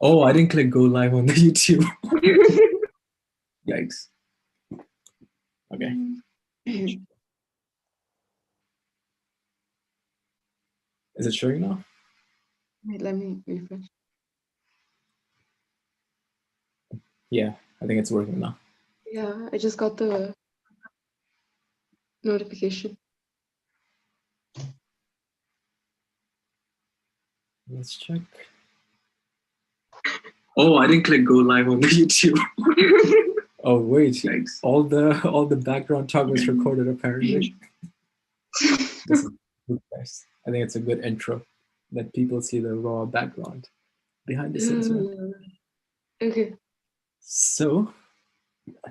Oh, I didn't click go live on the YouTube. Yikes. Okay. Is it showing now? Wait, let me refresh. Yeah, I think it's working now. Yeah, I just got the notification. Let's check. Oh, I didn't click go live on the YouTube. Oh wait, yikes. All the background talk was recorded apparently. This is nice. I think it's a good intro that people see the raw background behind the scenes. Okay. So,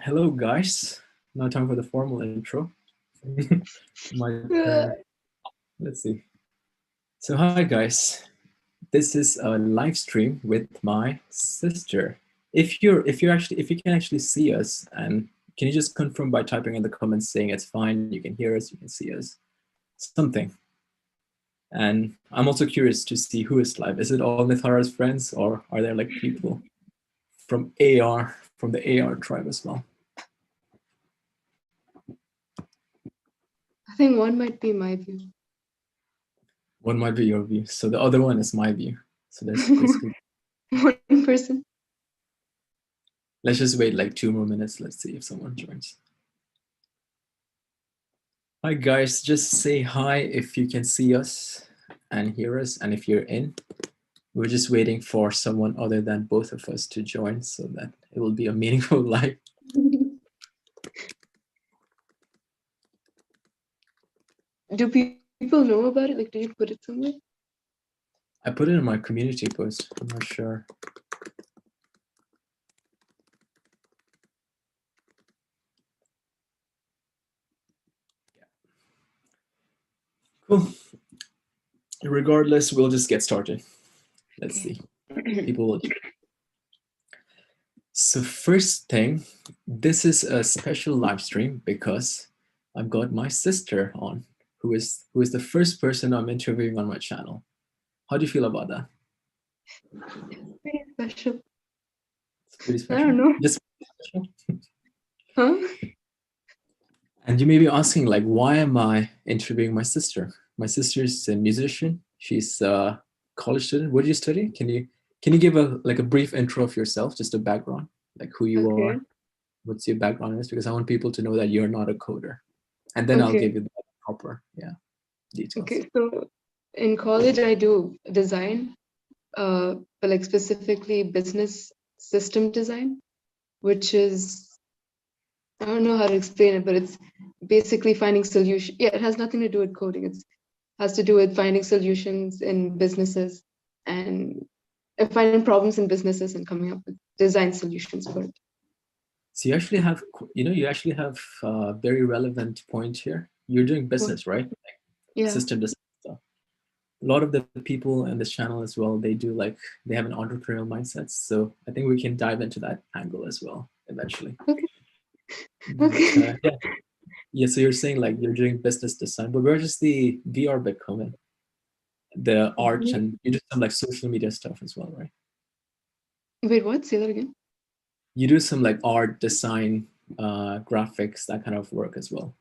hello guys. Now time for the formal intro. Let's see. So hi guys. This is a live stream with my sister. If you can actually see us, and can you just confirm by typing in the comments saying it's fine, you can hear us, you can see us, something. And I'm also curious to see who is live. Is it all Nithara's friends, or are there like people from the AR tribe as well? I think one might be my view. One might be your view. So the other one is my view. So there's basically one person. Let's just wait like 2 more minutes. Let's see if someone joins. Hi guys, just say hi if you can see us and hear us, and if you're in. We're just waiting for someone other than both of us to join so that it will be a meaningful live. Do people know about it? Like, did you put it somewhere? I put it in my community post. I'm not sure. Cool. Regardless, we'll just get started. Let's see. People will. So first thing, this is a special live stream because I've got my sister on, who is the first person I'm interviewing on my channel. How do you feel about that? Pretty special. It's pretty special. I don't know. Just special. Huh? And you may be asking, like, why am I interviewing my sister? My sister's a musician. She's a college student. What do you study? Can you give a brief intro of yourself, just a background, like who you are, what's your background is, because I want people to know that you're not a coder, and then I'll give you the proper details. Okay, so in college I do design, but like specifically business system design, which is, I don't know how to explain it, but it's basically finding solutions. Yeah, it has nothing to do with coding. It has to do with finding solutions in businesses and finding problems in businesses and coming up with design solutions for it. So you actually have, a very relevant point here. You're doing business, right? Like system design stuff. A lot of the people in this channel as well, they have an entrepreneurial mindset. So I think we can dive into that angle as well eventually. Okay. Yeah. So you're saying like you're doing business design, but where does the VR bit come in? The art, and you do some like social media stuff as well, right? Wait, what? Say that again. You do some like art, design, graphics, that kind of work as well.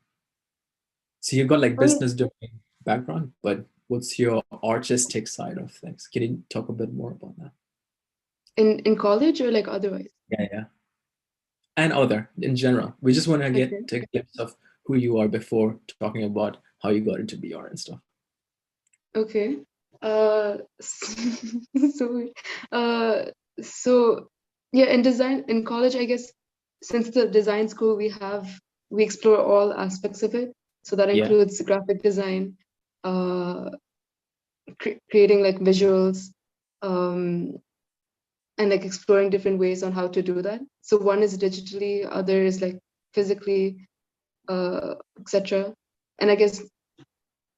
So you've got like business domain background, but what's your artistic side of things? Can you talk a bit more about that? In college or like otherwise? Yeah. And other in general. We just want to get a glimpse of who you are before talking about how you got into VR and stuff. Okay. So yeah, in college, I guess, since the design school we explore all aspects of it. So that includes graphic design, creating like visuals, and like exploring different ways on how to do that. So one is digitally, other is like physically, etc. And I guess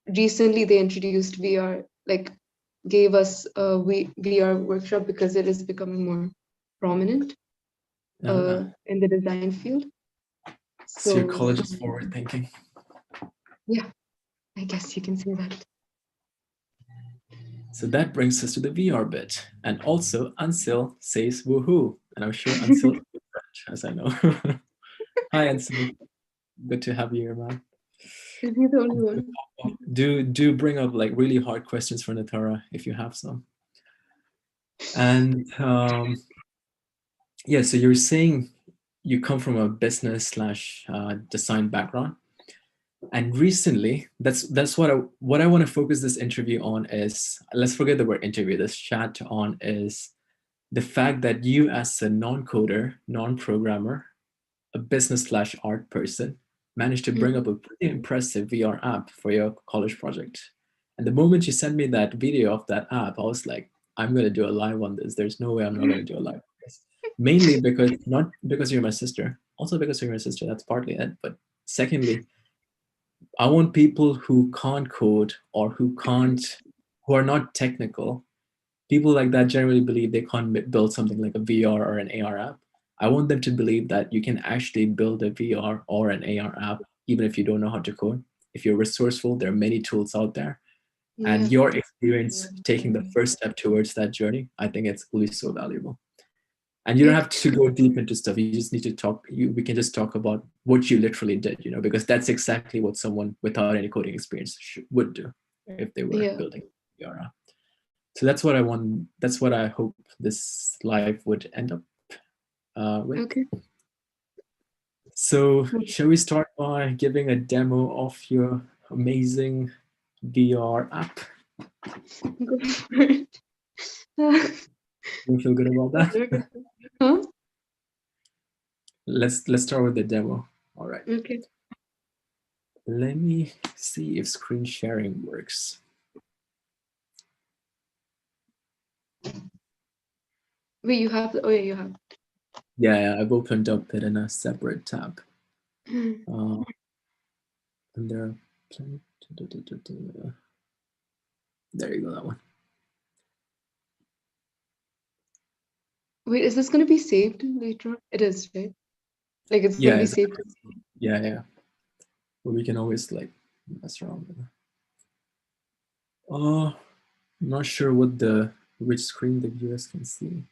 recently they introduced VR, like gave us a VR workshop because it is becoming more prominent in the design field. So your college is forward thinking. Yeah, I guess you can say that. So that brings us to the VR bit. And also, Ansil says woohoo. And I'm sure Ansil is French, as I know. Hi, Ansil. Good to have you here, man. Is he the only one? Do bring up like really hard questions for Nithara if you have some. And yeah, so you're saying you come from a business slash design background, and recently that's what I want to focus this interview on is, let's forget the word interview, this chat on, is the fact that you as a non-coder, non-programmer, a business slash art person, managed to bring up a pretty impressive VR app for your college project. And the moment you sent me that video of that app, I was like, I'm going to do a live on this. There's no way I'm not going to do a live on this. Mainly because, not because you're my sister, also because you're my sister, that's partly it. But secondly, I want people who can't code or who are not technical. People like that generally believe they can't build something like a VR or an AR app. I want them to believe that you can actually build a VR or an AR app, even if you don't know how to code. If you're resourceful, there are many tools out there. Yeah. And your experience taking the first step towards that journey, I think it's really so valuable. And you don't have to go deep into stuff. You just need to talk. We can just talk about what you literally did, because that's exactly what someone without any coding experience would do if they were Yeah. building VR app. So that's what I want. That's what I hope this live would end up with. Okay. So shall we start by giving a demo of your amazing VR app? Go for it. You feel good about that? Huh? Let's start with the demo. All right. Okay. Let me see if screen sharing works. Wait, you have. Oh yeah, you have. Yeah, I've opened up it in a separate tab. And there are plenty. There you go, that one. Wait, is this gonna be saved later on? It is, right? Like it's gonna be saved. Yeah. But we can always like mess around with it. I'm not sure which screen the viewers can see.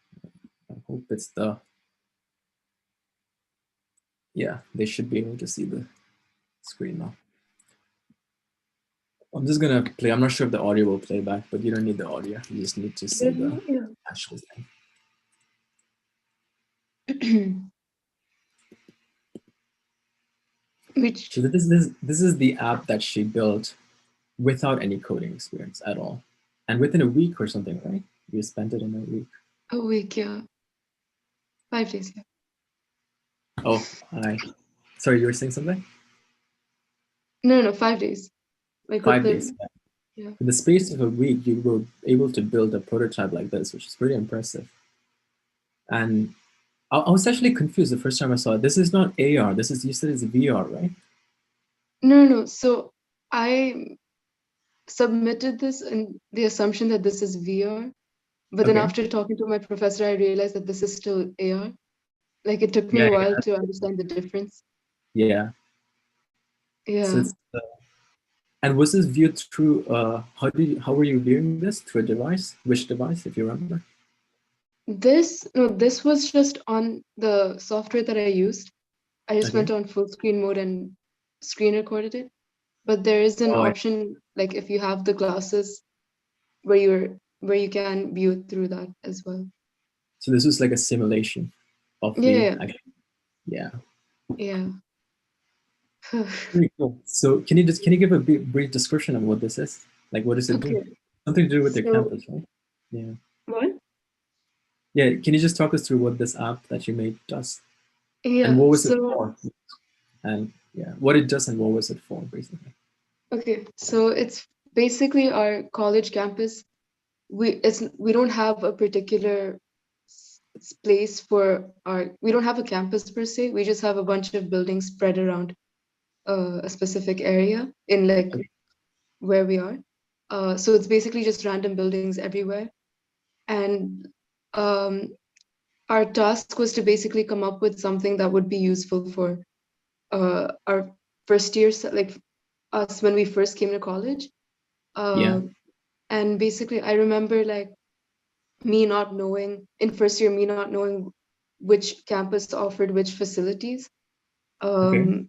I hope it's yeah, they should be able to see the screen now. I'm just gonna play. I'm not sure if the audio will play back, but you don't need the audio. You just need to see the actual thing. Which So this is the app that she built without any coding experience at all, and within a week or something, right? You spent it in a week. a week, yeah. 5 days, yeah. Oh, sorry, you were saying something? No, 5 days. Like with 5 days. the yeah. In the space of a week, you were able to build a prototype like this, which is pretty impressive. And I was actually confused the first time I saw it. This is not AR. This is, you said it's VR, right? No. So I submitted this in the assumption that this is VR, but then Okay. after talking to my professor, I realized that this is still AR. Like it took me a while to understand the difference. Yeah. So Yeah. it's and was this viewed through how were you viewing this, through a device? Which device, if you remember? This was just on the software that I used. I just Okay. went on full screen mode and screen recorded it. But there is an Oh, option, like if you have the glasses where you can view it through that as well. so this was like a simulation of the Yeah, yeah. yeah. Pretty cool. So can you give a brief description of what this is? Like, what does it do? Okay. Something to do with your So campus, right? Yeah. what? Yeah. Can you just talk us through what this app that you made does, and Yeah. what was it So for? And yeah, what it does and what was it for, basically? okay. So it's basically our college campus. We don't have a particular place for our. We don't have a campus per se. We just have a bunch of buildings spread around a specific area in like where we are. So it's basically just random buildings everywhere. And um, our task was to basically come up with something that would be useful for our first year, like us when we first came to college. Yeah. Uh, And basically, I remember like me not knowing in first year, me not knowing which campus offered which facilities. Okay.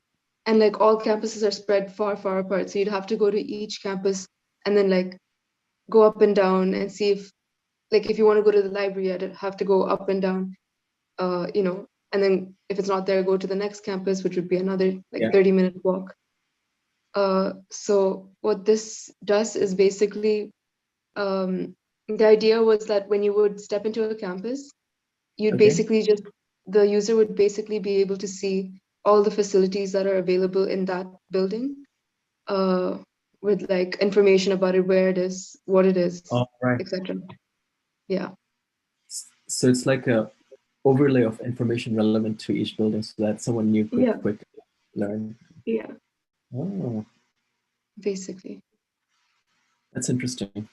And like all campuses are spread far, far apart. So you'd have to go to each campus and then like go up and down and see if like if you want to go to the library, I'd have to go up and down, and then if it's not there, go to the next campus, which would be another like Yeah. 30-minute walk. So what this does is basically the idea was that when you would step into a campus, you'd Okay. basically just the user would basically be able to see all the facilities that are available in that building, uh, with like information about it, where it is, what it is, All right. etc. Yeah. So it's like a overlay of information relevant to each building so that someone new could Yeah. quickly learn. Yeah. Oh, Basically. that's interesting.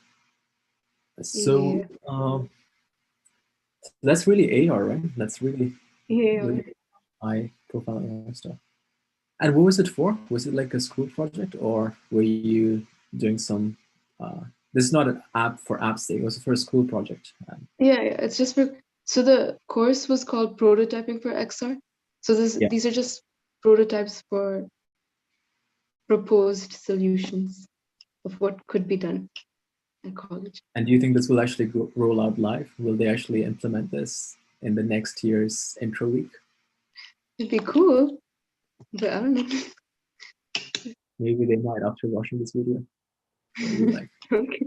So Yeah. that's really AR, right? That's really, Yeah. really high profile AR stuff. And what was it for? Was it like a school project or were you doing some, uh, this is not an app for app sake, it was for a school project. Yeah. It's just for so the course was called prototyping for XR. So Yeah. these are just prototypes for proposed solutions of what could be done at college. And do you think this will actually roll out live? Will they actually implement this in the next year's intro week? It'd be cool, but I don't know. Maybe they might after watching this video. They'll be like, Okay,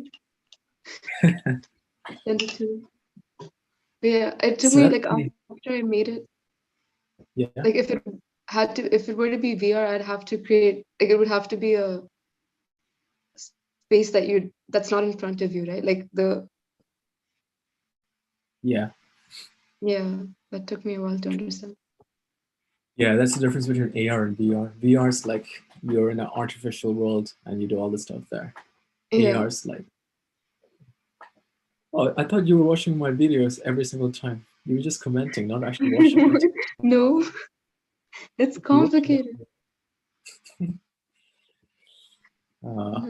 send it to me. But yeah, it took so me that's like really, after I made it, yeah, like if it were to be VR, I'd have to create like it would have to be a space that's not in front of you, right? Like yeah, yeah, that took me a while to understand. yeah. That's the difference between AR and VR. VR is like you're in an artificial world and you do all the stuff there. AR Yeah. is like, oh, I thought you were watching my videos every single time. You were just commenting, not actually watching it. No, it's You watch complicated. it. Uh,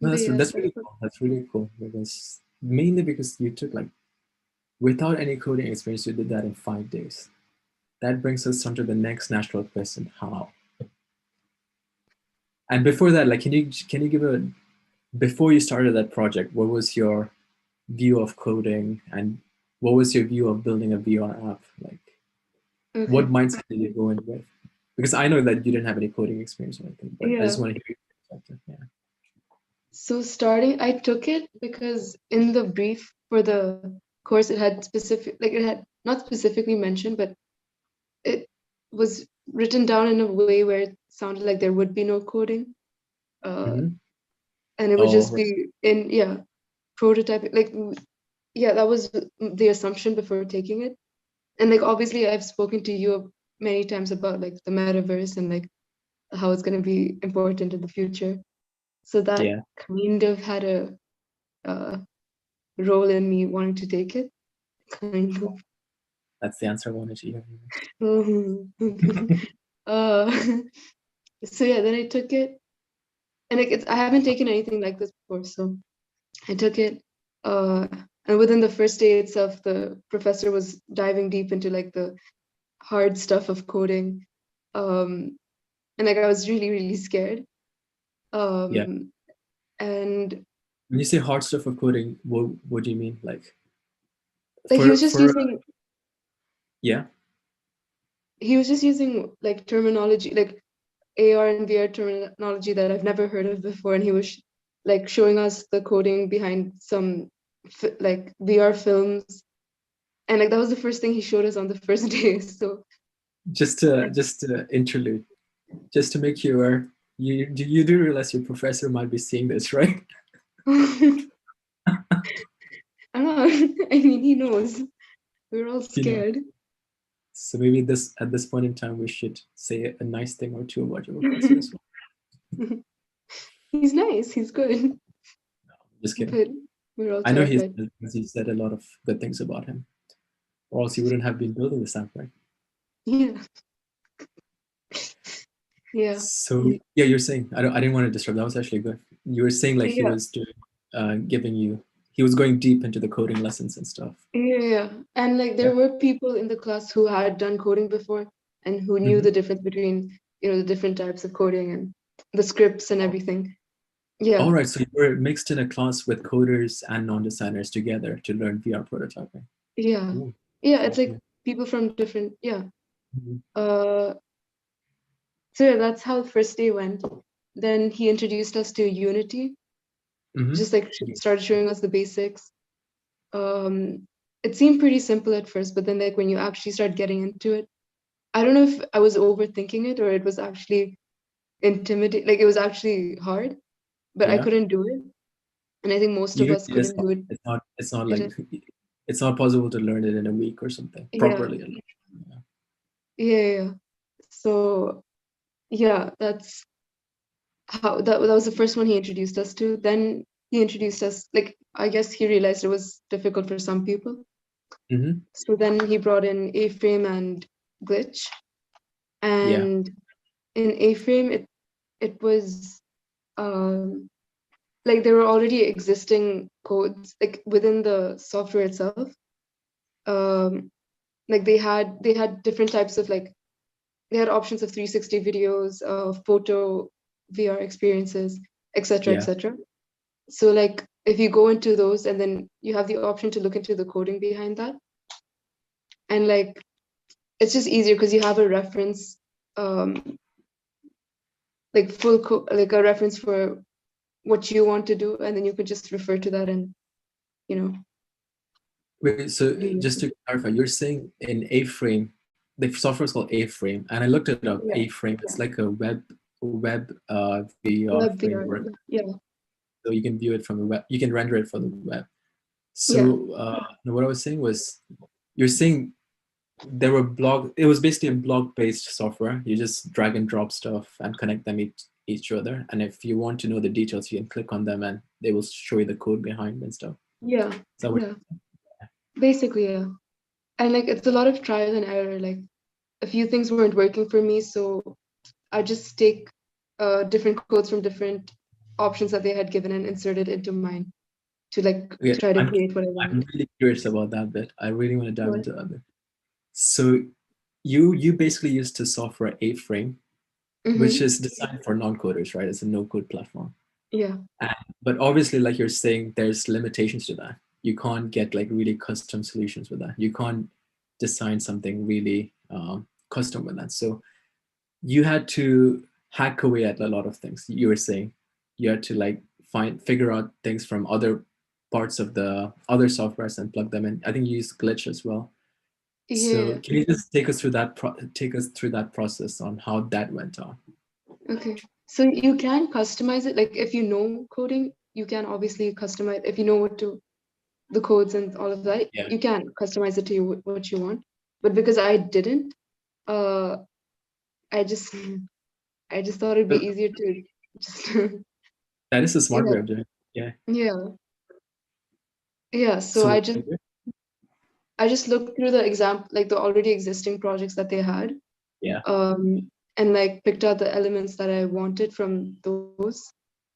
No, no, but yeah, that's really cool. That's really cool because mainly because you took like without any coding experience, you did that in 5 days. That brings us on to the next natural question: how? And before that, like, can you give a before you started that project, what was your view of coding and what was your view of building a VR app? Like, what okay. mindset did you go in with? Because I know that you didn't have any coding experience or anything, but I Yeah. just want to hear your perspective. Yeah. So starting, I took it because in the brief for the course, it had it had not specifically mentioned, but it was written down in a way where it sounded like there would be no coding, uh, Mm-hmm. and it would Oh, just right. be in prototyping. That was the assumption before taking it. And like obviously, I've spoken to you many times about like the metaverse and like how it's going to be important in the future. So that Yeah, kind of had a uh, role in me wanting to take it, kind of. that's the answer I wanted to hear. Okay. Uh, so yeah, then I took it, and like I haven't taken anything like this before, so I took it. Uh, and within the first day itself, the professor was diving deep into like the hard stuff of coding, and like I was really really scared. Yeah. Um, and When you say hard stuff of coding, what do you mean? Like like for yeah, he was just using like terminology like AR and VR terminology that I've never heard of before, and he was like showing us the coding behind some like VR films, and like that was the first thing he showed us on the first day. So just to interlude, just to make you aware, you do realize your professor might be seeing this, right? I don't know. I mean, he knows we're all You know. scared. So maybe this at this point in time we should say a nice thing or two about your professor as well. He's nice. He's good, Just kidding. but we're all I know he's terrified. because you said a lot of good things about him, or else you wouldn't have been building this app, right? Yeah, yeah, So yeah, you're saying I didn't want to disrupt. That was actually good. You were saying like he yeah. was doing giving you. He was going deep into the coding lessons and stuff. Yeah, and like Yeah. there were people in the class who had done coding before and who knew Mm-hmm. the difference between, the different types of coding and the scripts and everything. All Yeah, right, so you were mixed in a class with coders and non-designers together to learn VR prototyping. yeah, Ooh, yeah. It's sounds like good. people from different, yeah. Mm-hmm. Uh, so yeah, that's how the first day went. Then he introduced us to Unity, Mm-hmm. just like started showing us the basics. Um, it seemed pretty simple at first, but then like when you actually start getting into it, I don't know if I was overthinking it or it was actually intimidating. Like it was actually hard, but I Yeah. couldn't do it, and I think most of You us just couldn't do it. it's not It like is- it's not possible to learn it in a week or something Yeah, properly. Yeah. yeah. So yeah, that's how that was the first one he introduced us to. Then he introduced us, like I guess he realized it was difficult for some people. Mm-hmm. So then he brought in A-frame and glitch. Yeah. And in A-frame, it was like there were already existing codes like within the software itself. Um, like they had different types of like they had options of 360 videos, photo VR experiences, etc., Yeah. etc. So like if you go into those and then you have the option to look into the coding behind that, and like it's just easier because you have a reference, um, like like a reference for what you want to do, and then you could just refer to that and you know Wait, so do your just thing. to clarify, you're saying in A-frame, the software is called A-frame, and I looked it up. Yeah, A-frame, it's like a web VR web VR. framework, Yeah, so you can view it from the web. You can render it from the web. yeah, So no, what I was saying was, you're saying there were blog. It was basically a blog-based software. You just drag and drop stuff and connect them each other. And if you want to know the details, you can click on them, and they will show you the code behind and stuff. yeah, So yeah. Basically, yeah. And like it's a lot of trial and error. Like a few things weren't working for me, so I just take different codes from different options that they had given and insert it into mine to like yeah, try to create what I I'm want. really curious about that bit. I really want to dive But into that bit. So you basically used the software A-frame, which mm-hmm, is designed for non-coders, right? It's a no-code platform. yeah, And, but obviously, like you're saying, there's limitations to that. You can't get like really custom solutions with that. You can't design something really custom with that. So you had to hack away at a lot of things. You were saying you had to like figure out things from other parts of the other softwares and plug them in. I think you used glitch as well. So yeah. can you just take us through that take us through that process on how that went on? Okay. So you can customize it. Like if you know coding, you can obviously customize. If you know what to the codes and all of that, Yeah. you can customize it to you what you want. But because I didn't, uh, I just I just thought it'd be But easier to just that is a smart yeah, way of doing it. Yeah. yeah, yeah. So So I what just did you do? I just looked through the example, like the already existing projects that they had, Yeah. and like picked out the elements that I wanted from those.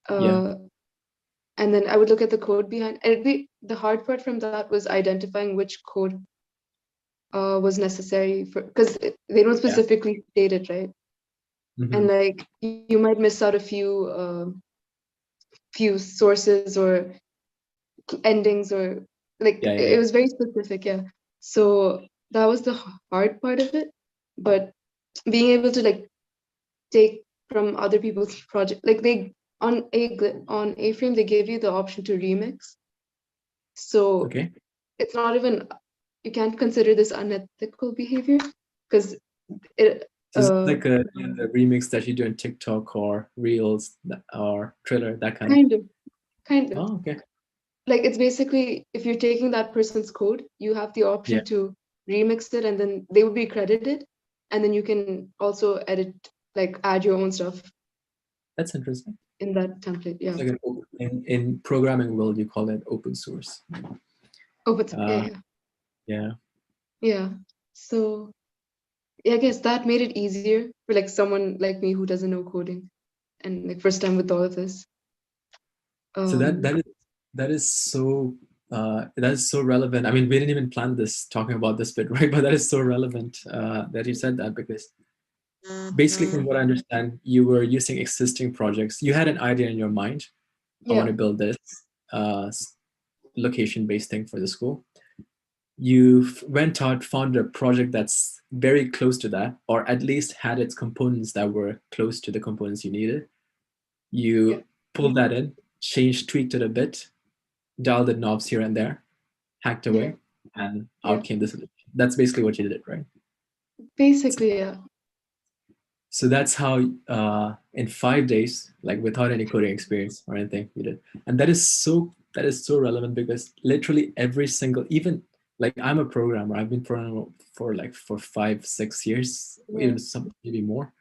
Yeah. Uh, and then I would look at the code behind. And the hard part from that was identifying which code was necessary for because they don't Yeah. specifically state it, right? And Hmm. like you might miss out a few sources or endings or like Yeah. Yeah. it Yeah. was very specific, yeah. So that was the hard part of it, but being able to like take from other people's project, like they on A-frame they gave you the option to remix, so Okay. it's not even, you can't consider this unethical behavior because it So is it like a remix that you do in TikTok or Reels or Triller, that kind of? kind of kind of Oh, okay. like it's basically if you're taking that person's code, you have the Yeah, option to remix it and then they will be credited, and then you can also edit, like add your own stuff that's interesting. in that template. It's Yeah. like in programming world, you call it open source. Oh, but yeah, Uh, yeah, yeah. yeah. So yeah, I guess that made it easier for like someone like me who doesn't know coding and like first time with all of this. So Um, That is so relevant. I mean, we didn't even plan this talking about this bit, right? But that is so relevant that you said that, because basically, from what I understand, you were using existing projects. You had an idea in your mind. I want Yeah, to build this uh, location-based thing for the school. You went out, found a project that's very close to that, or at least had its components that were close to the components you needed. yeah, You pulled that in, changed, tweaked it a bit, dialed the knobs here and there, hacked yeah, away, and yeah. out came the solution. That's basically what you did, right? Basically, yeah. So that's how, in 5 days, like without any coding experience or anything, you did. And that is so relevant, because literally every single, even like I'm a programmer. I've been programming for 5-6 years, Yeah, even some maybe more.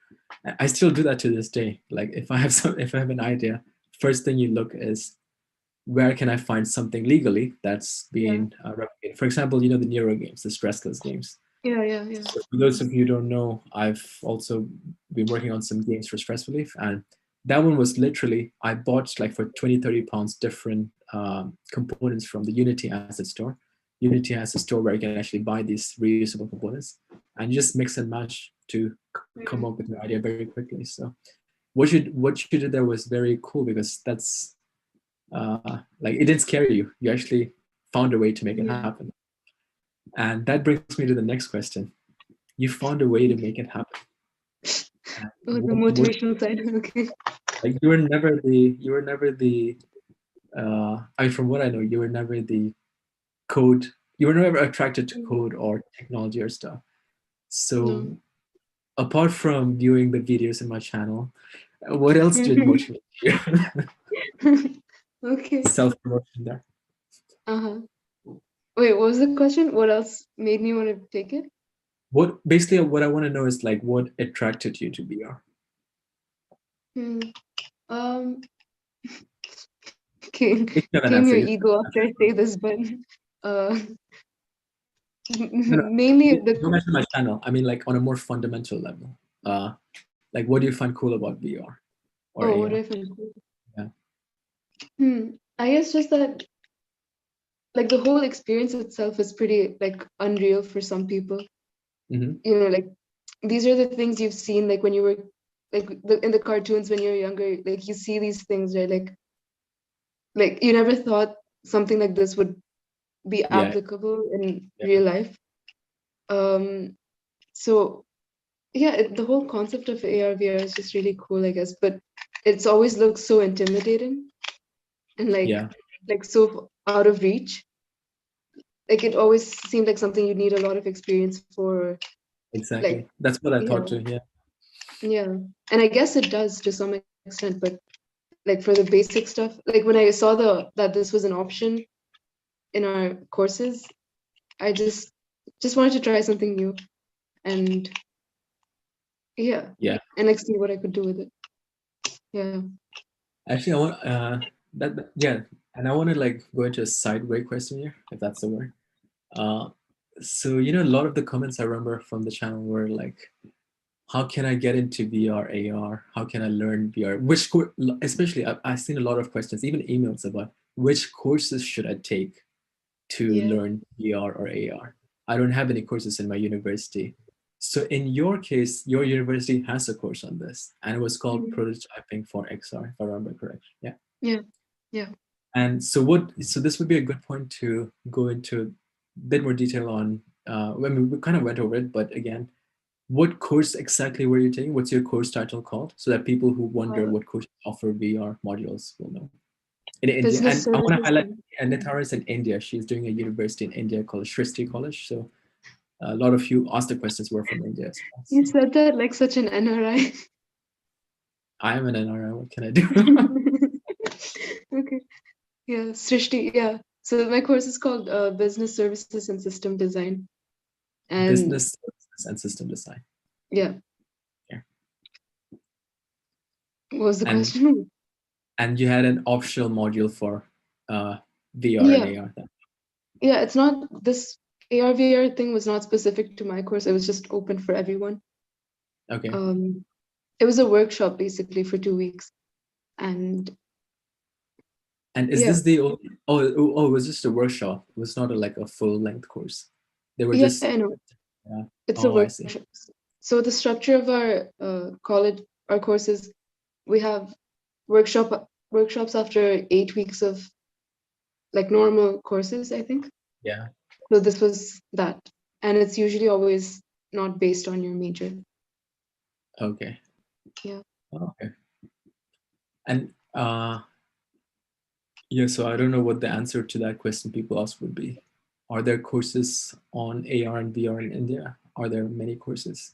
I still do that to this day. Like if I have an idea, first thing you look is, where can I find something legally that's yeah, being replicated? For example, the Neuro games, the stressless games. yeah, yeah, yeah. So for those of you who don't know, I've also been working on some games for stress relief, and that one was literally, I bought like for 20-30 pounds different components from the Unity asset store. Unity has a store where you can actually buy these reusable components, and you just mix and match to come Mm, up with an idea very quickly. So what you did there was very cool, because that's like, it didn't scare you. You actually found a way to make it yeah. happen. And that brings me to the next question. You found a way to make it happen. And Oh, the what motivational side. Okay. like, you were never the I mean, from what I know, you were never the code. You were never attracted to code or technology or stuff. So No. apart from viewing the videos in my channel, what else did motivate you? Okay. Self promotion there. Uh-huh. Wait, what was the question? What else made me want to take it? What basically what I want to know is, like, what attracted you to VR? Hmm. Um, okay, If you have an tame answer, your you ego after I say this, but uh, no, no. mainly Don't the mention my channel. I mean, like, on a more fundamental level. Like, what do you find cool about VR or oh, what AR? I find cool. Yeah. I guess just that like the whole experience itself is pretty like unreal for some people. Mm-hmm. Like these are the things you've seen like when you were like in the cartoons when you're younger, like you see these things, right? Like you never thought something like this would be Yeah. applicable in Yeah. real life. Um, so yeah, the whole concept of AR VR is just really cool, I guess. But it's always looked so intimidating and Yeah. like so out of reach. Like it always seemed like something you need a lot of experience for. Like Exactly. That's what I yeah, thought too. Yeah. yeah, and I guess it does to some extent. But like for the basic stuff, like when I saw that this was an option in our courses, I just wanted to try something new and yeah, Yeah. and like see what I could do with it. Yeah. Actually, I want yeah, and I want to like go into a sideway question here, if that's the word. Uh, so a lot of the comments I remember from the channel were like, how can I get into VR, AR? How can I learn VR? Especially, I've seen a lot of questions, even emails about which courses should I take to Yeah. learn VR or AR. I don't have any courses in my university. So in your case, your university has a course on this, and it was called Mhm. Prototyping for XR, if I remember correct. Yeah. Yeah. Yeah. And so this would be a good point to go into a bit more detail on. I mean, we kind of went over it, but again, what course exactly were you taking? What's your course title called? So that people who wonder Uh, what course offer VR modules will know. In India, business and I want to services. highlight, and Nithara is in India. She's doing a university in India called Srishti College. So a lot of you asked the questions were from India as well. You So said that like such an NRI. I am an NRI. What can I do? Okay. Yeah, Srishti. Yeah. So my course is called Business Services and System Design. And Business services and system design. yeah, Yeah. what was the And question? and you had an optional module for uh, VR and Yeah. AR. Then. Yeah. It's not this AR VR thing was not specific to my course. It was just open for everyone. Okay. Um, it was a workshop basically for 2 weeks. And And is Yeah, this the only, it was just a workshop. It was not like a full length course. They were yeah, just, I know. yeah. It's a Oh, I see. workshop. So the structure of our college, our courses, we have workshops after 8 weeks of like normal courses, I think. Yeah. So this was that, and it's usually always not based on your major. Okay. Yeah. Oh, okay. And yeah, so I don't know what the answer to that question people ask would be. Are there courses on AR and VR in India? Are there many courses?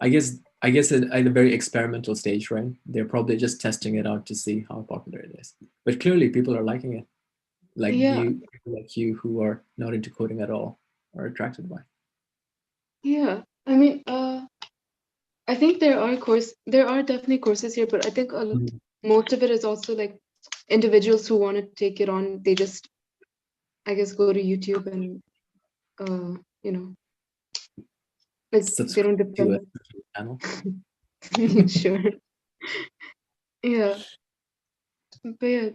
I guess at a very experimental stage, right? They're probably just testing it out to see how popular it is. But clearly people are liking it. Like Yeah, people like you who are not into coding at all are attracted by. yeah. I mean, I think there are definitely courses here, but I think Mhm. most of it is also like individuals who want to take it on. They just, I guess, go to YouTube and you know, like they Subscribe don't to a depend channel. on. Sure. Yeah, but yeah,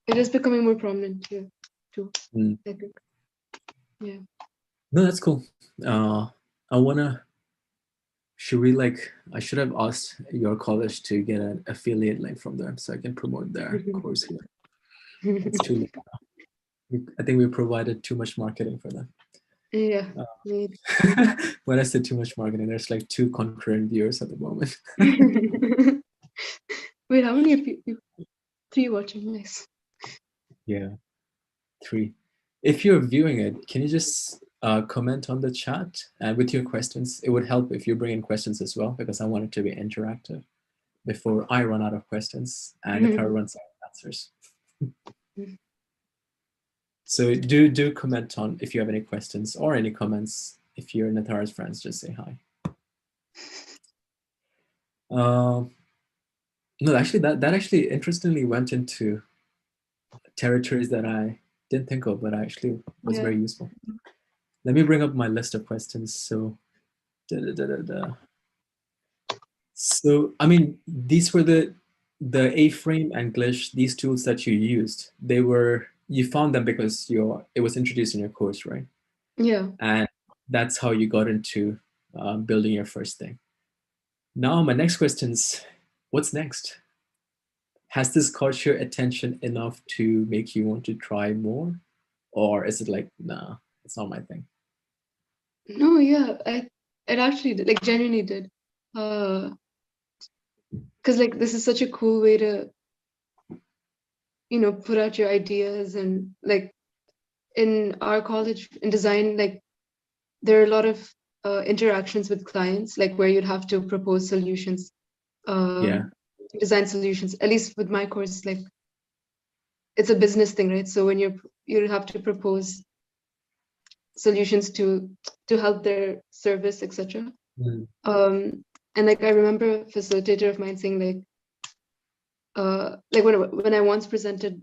it is becoming more prominent here too. Mm. I think. Yeah. No, that's cool. Uh, I wanna. Should we like? I should have asked your college to get an affiliate link from them so I can promote their course here. It's too late. I think we provided too much marketing for them. Yeah. Uh, Maybe. when I said too much marketing, there's like 2 concurrent viewers at the moment. Wait, how many of you? Three watching. Nice. Yeah, 3. If you're viewing it, can you just comment on the chat with your questions? It would help if you bring in questions as well because I want it to be interactive before I run out of questions and Nithara runs out of answers. So do comment on if you have any questions or any comments. If you're Nithara's friends, just say hi. Um, no, actually, that actually interestingly went into territories that I didn't think of, but actually was Yeah. very useful. Let me bring up my list of questions. So, da, da, da, da, da. So I mean, these were the A-frame and Glitch, these tools that you used. You found them because it was introduced in your course, right? Yeah. And that's how you got into building your first thing. Now, my next question is, what's next? Has this caught your attention enough to make you want to try more? Or is it like, nah, it's not my thing? No, yeah, it actually did, like genuinely did. Because like this is such a cool way to, put out your ideas and like in our college in design, like there are a lot of interactions with clients, like where you'd have to propose solutions, Yeah. design solutions. At least with my course, like it's a business thing, right? So when you have to propose solutions to help their service, etc. Mm. And like I remember a facilitator of mine saying like when I once presented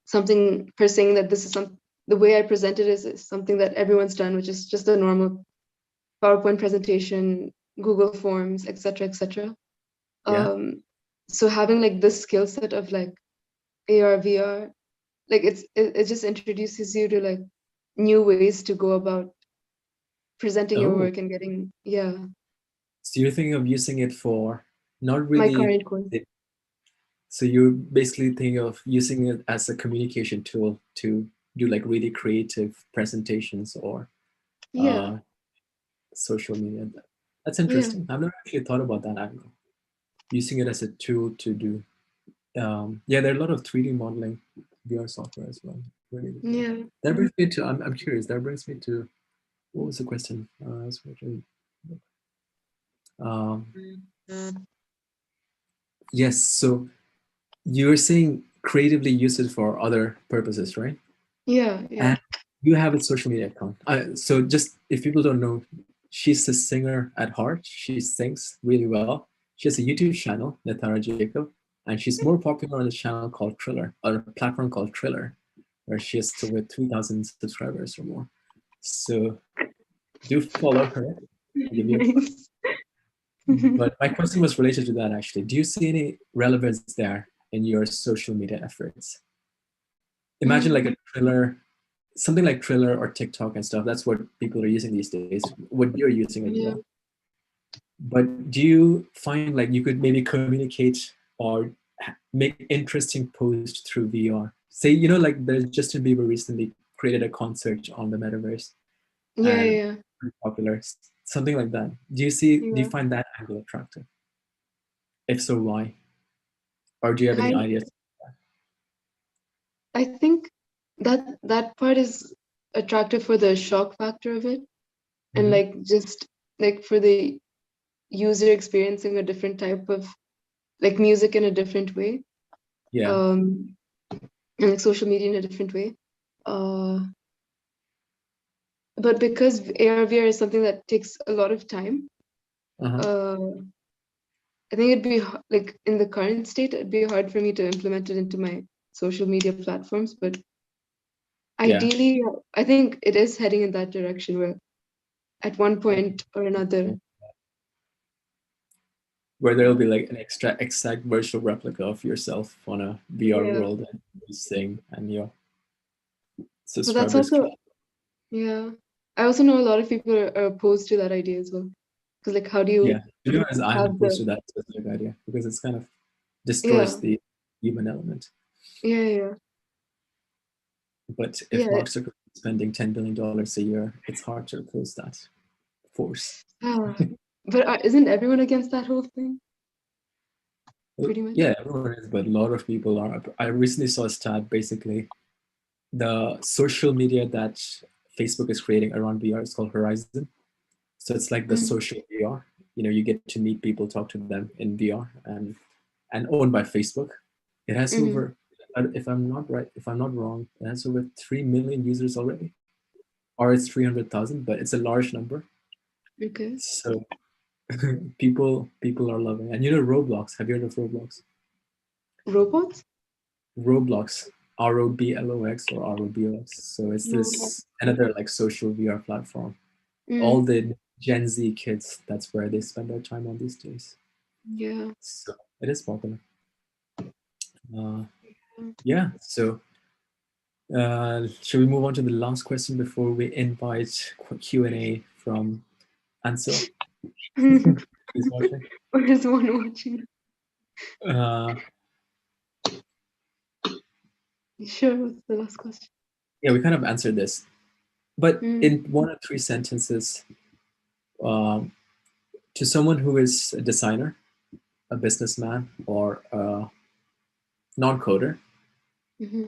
something, her saying that this is the way I presented is something that everyone's done, which is just a normal PowerPoint presentation, Google Forms, etc., etc. Yeah. So having like this skill set of like AR, VR, like it just introduces you to like new ways to go about presenting your Oh, work and getting, yeah, so you're thinking of using it for not my really. current course. So you're basically thinking of using it as a communication tool to do like really creative presentations or Yeah, uh, social media. That's yeah, interesting. I've never actually thought about that angle. Using it as a tool to do. Yeah, there are a lot of 3D modeling VR software as well. Really good there. yeah, That brings me to. I'm curious. That brings me to what was the question? Um, yes. So you're saying creatively use it for other purposes, right? yeah, yeah, And you have a social media account. So just if people don't know, she's a singer at heart. She sings really well. She has a YouTube channel, Nithara Jacob, and she's more popular on a channel called Triller, or a platform called Triller, where she has over 3,000 subscribers or more. So do follow her. I'll give you a plug. nice. But my question was related to that actually. Do you see any relevance there in your social media efforts? Imagine like a Triller, something like Triller or TikTok and stuff. That's what people are using these days. What you're using as Yeah. well. But do you find like you could maybe communicate or make interesting posts through VR? Say, like there's Justin Bieber recently created a concert on the metaverse Yeah, and yeah, pretty popular, something like that. Do you yeah. find that angle attractive? If so, why? Or do you have any I ideas? I think that part is attractive for the shock factor of it, and Mhm. like just like for the user experiencing a different type of like music in a different way, Yeah. um, and like social media in a different way. Uh, but because AR/VR is something that takes a lot of time, Uh-huh. uh, I think it'd be like in the current state, it'd be hard for me to implement it into my social media platforms. But Yeah. ideally, I think it is heading in that direction where at one point or another, Where there'll uh, be like an extra exact virtual replica of yourself on a VR yeah. world and you sing and your But that's subscribers also, can. yeah. I also know a lot of people are opposed to that idea as well. Because like, how do Yeah. you To be honest, I'm have opposed the, to that specific idea because it's kind of destroys yeah, the human element. yeah, yeah, But if yeah. Mark Zuckerberg is spending $10 billion a year, it's hard to oppose that force. Ah, but isn't everyone against that whole thing? Well, Pretty much. yeah, everyone is, but a lot of people are. I recently saw a stat basically the social media that Facebook is creating around VR is called Horizon. So it's like the Mm, social VR. You get to meet people, talk to them in VR, and owned by Facebook. It has mm-hmm. over, if I'm not wrong, it has over 3 million users already, or it's 300,000, but it's a large number. Okay. So people are loving. And Roblox. Have you heard of Roblox? Robots? Roblox, ROBLOX or ROBOX. So it's No. this another like social VR platform. All Mm, the Gen Z kids, that's where they spend their time on these days. yeah. So it is popular. Uh, yeah. So should we move on to the last question before we invite Q&A from Ansel, who's watching? Or is one watching? Uh, Sure, what's the last question? yeah, we kind of answered this, but Mm, in 1 or 3 sentences, um, to someone who is a designer, a businessman, or a non-coder, mm-hmm.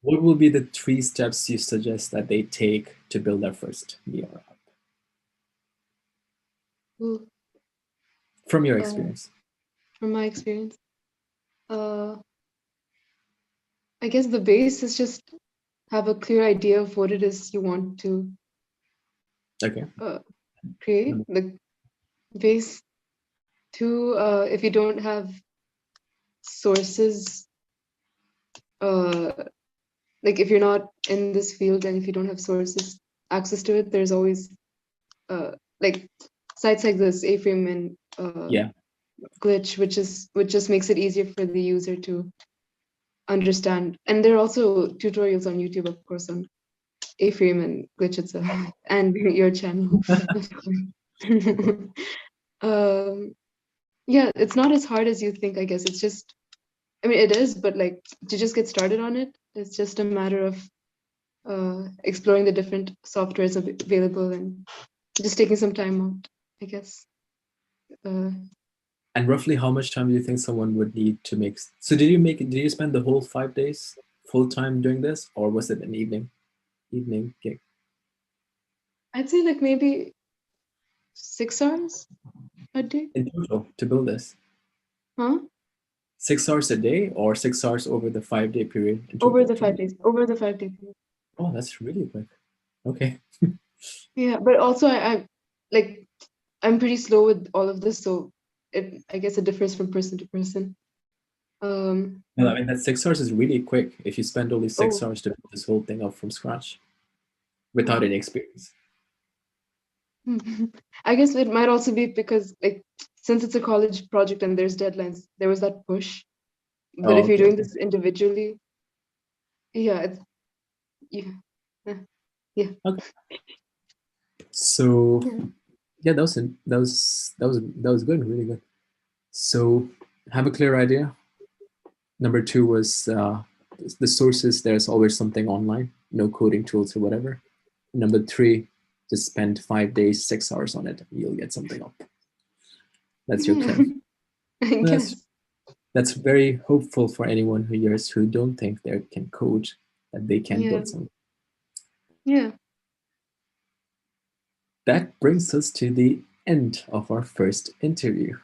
what will be the 3 steps you suggest that they take to build their first VR app Ooh, from your uh, experience? from my experience, uh, I guess the base is just have a clear idea of what it is you want to Okay. uh, create. The base. Two, if you don't have sources, uh, like if you're not in this field and if you don't have sources access to it, there's always uh, like sites like this, A-frame and Yeah. Glitch, which just makes it easier for the user to understand. And there are also tutorials on YouTube, of course, on A-frame and Glitch itself, and your channel. um, yeah, it's not as hard as you think, I guess. It's just, I mean, it is, but like to just get started on it, it's just a matter of exploring the different softwares available and just taking some time out, I guess. Uh, And roughly how much time do you think someone would need to make? So did you spend the whole 5 days full time doing this, or was it an evening gig I'd say like maybe 6 hours a day, in total to build this? huh? 6 hours a day, or 6 hours over the 5 day period in Over total the to five build? days, over the 5 day period. Oh, that's really quick. Okay. Yeah, but also like I'm pretty slow with all of this, so I guess it differs from person to person. Um, Well, I mean, that 6 hours is really quick if you spend only six oh, hours to build this whole thing up from scratch without oh. any experience. I guess it might also be because like since it's a college project and there's deadlines, there was that push But Oh, if you're okay, doing okay. this individually, yeah, it's yeah, yeah, yeah. Okay. So Yeah. yeah, that was good, really good. So have a clear idea. Number two was the sources. There's always something online, no coding tools or whatever. Number three, just spend 5 days, 6 hours on it. You'll get something up. That's your Yeah, plan. I That's guess. that's very hopeful for anyone who hears who don't think they can code, that they can Yeah, build something. yeah. That brings us to the end of our first interview.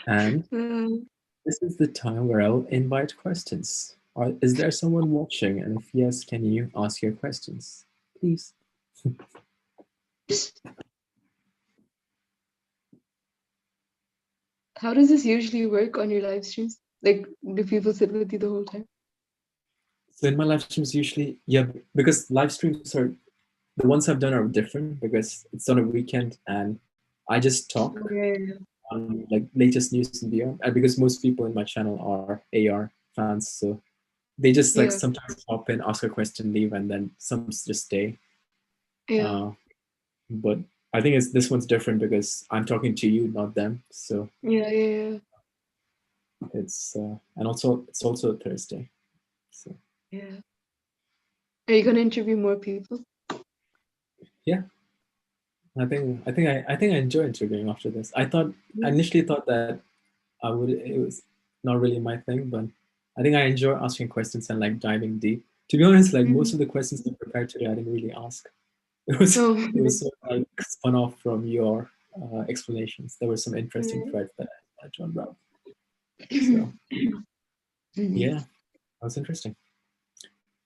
And Um, this is the time where I'll invite questions. Is there someone watching? And if yes, can you ask your questions, please? how does this usually work on your live streams? Like, do people sit with you the whole time? So in my live streams, usually, yeah, because live streams are the ones I've done are different because it's on a weekend and I just talk Yeah, on like latest news and beyond. And because most people in my channel are AR fans, so they just like yeah, sometimes pop in, ask a question, leave, and then some just stay. yeah, Uh, but I think this one's different because I'm talking to you, not them. So yeah, yeah, it's and also it's also a Thursday. So yeah. Yeah. Are you gonna interview more people? yeah, I think I enjoy interviewing after this. I Yeah. initially thought that I would it was not really my thing, but I think I enjoy asking questions and like diving deep. To be honest, like most Mhm. of the questions I prepared today, I didn't really ask. It was Oh, it was sort of like spun off from your explanations. There were some interesting yeah. threads that I wanted to unravel. So Mhm. yeah, that was interesting.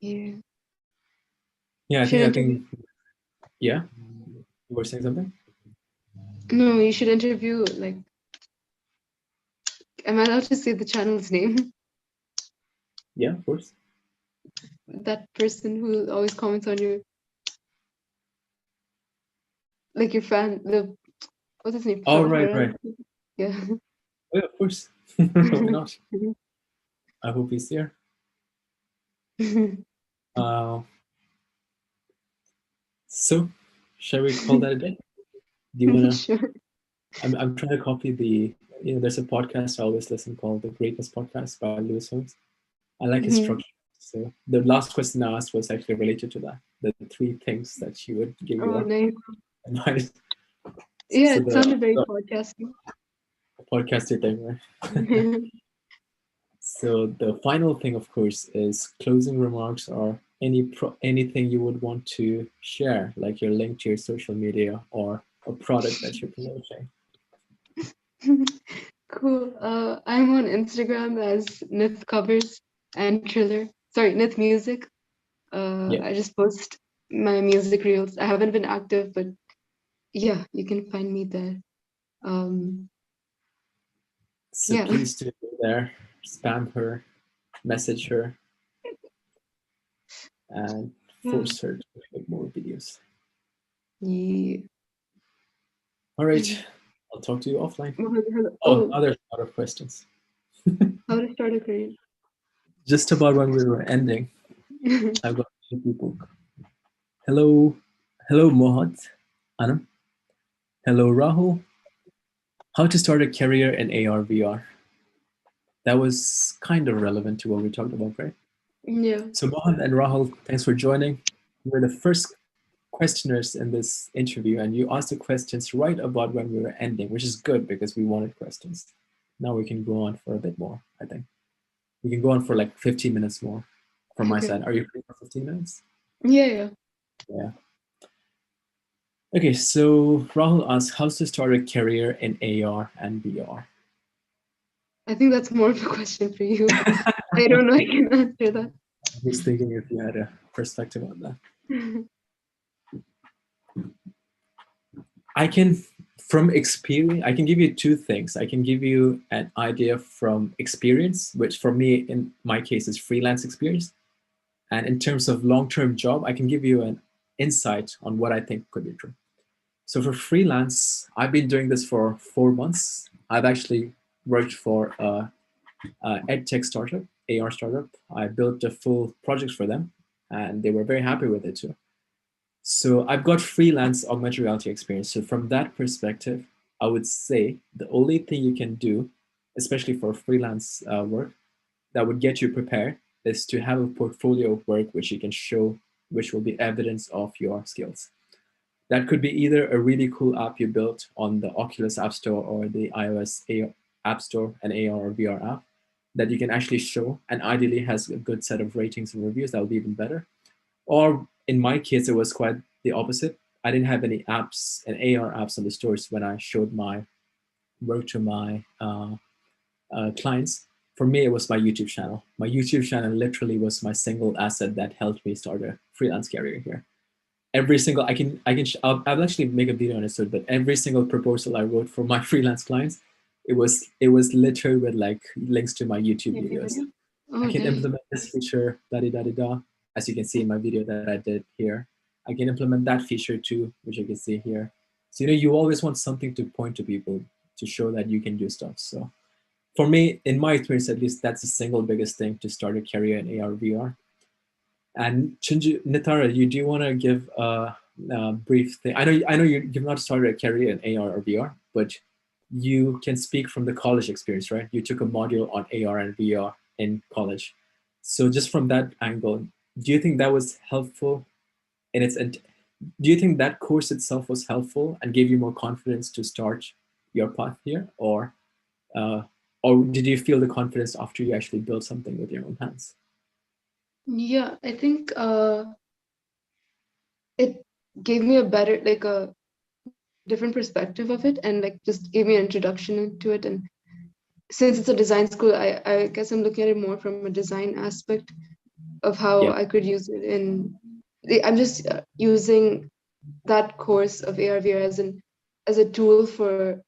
Yeah. Yeah, You should I interview. think yeah, you were saying something. No, you should interview. Like, am I allowed to say the channel's name? Yeah, of course. That person who always comments on your, like your fan. The what's his name? Oh right, right. Yeah. Oh, yeah, of course. Why not? I hope he's here. Uh, so, shall we call that a day? Do you wanna? Sure. I'm trying to copy the. There's a podcast I always listen called the Greatness Podcast by Lewis Holmes. I like his Mhm. structure. So the last question I asked was actually related to that. The three things that you would give Oh, your nice. advice. Yeah, So it sounded very podcasty. the podcast thing, right? So the final thing, of course, is closing remarks or anything you would want to share, like your link to your social media or a product that you're promoting. Cool. I'm on Instagram as Nith Covers and Triller. Sorry, Nith Music. Yeah. I just post my music reels. I haven't been active, but yeah, you can find me there. Um, So yeah, please do go there, spam her, message her, and yeah, force her to make more videos. yeah. All right. I'll talk to you offline. Oh, Oh, now there's a lot of questions. how to start a career? Just about when we were ending, I've got two people. Hello, hello Mohat, Anam. Hello Rahul. How to start a career in AR VR. That was kind of relevant to what we talked about, right? Yeah. So Mohan and Rahul, thanks for joining. You were the first questioners in this interview, and you asked the questions right about when we were ending, which is good because we wanted questions. Now we can go on for a bit more, I think. We can go on for like 15 minutes more from my Okay. side. Are you free for 15 minutes? Yeah, yeah. Yeah. Okay, so Rahul asks, how to start a career in AR and VR? I think that's more of a question for you. I don't know. I can answer that. I was thinking if you had a perspective on that. I can, from experience, I can give you two things. I can give you an idea from experience, which for me, in my case, is freelance experience. And in terms of long-term job, I can give you an insight on what I think could be true. So for freelance, I've been doing this for 4 months. I've actually worked for a ed tech startup. AR startup. I built a full project for them, and they were very happy with it too. So I've got freelance augmented reality experience. So from that perspective, I would say the only thing you can do, especially for freelance work, that would get you prepared is to have a portfolio of work which you can show, which will be evidence of your skills. That could be either a really cool app you built on the Oculus App Store or the iOS App Store, an AR or VR app that you can actually show, and ideally has a good set of ratings and reviews. That would be even better. Or in my case, it was quite the opposite. I didn't have any apps and AR apps on the stores when I showed my work to my clients. For me, it was my YouTube channel. My YouTube channel literally was my single asset that helped me start a freelance career here. Every single I'll actually make a video on it soon, but every single proposal I wrote for my freelance clients, it was littered with like links to my YouTube videos. I Oh, can dang. implement this feature, da da da da. As you can see in my video that I did here, I can implement that feature too, which you can see here. So you always want something to point to people to show that you can do stuff. So for me, in my experience at least, that's the single biggest thing to start a career in AR VR. And Chinju, Nithara, do you want to give a brief thing? I know you've not started a career in AR or VR, but you can speak from the college experience, right? You took a module on AR and VR in college. So just from that angle, do you think that was helpful in its do you think that course itself was helpful and gave you more confidence to start your path here, uh, or did you feel the confidence after you actually built something with your own hands? Yeah, I think it gave me a better, like a different perspective of it, and like just gave me an introduction to it. And since it's a design school, I guess I'm looking at it more from a design aspect of how Yeah, I could use it I'm just using that course of AR/VR as a tool for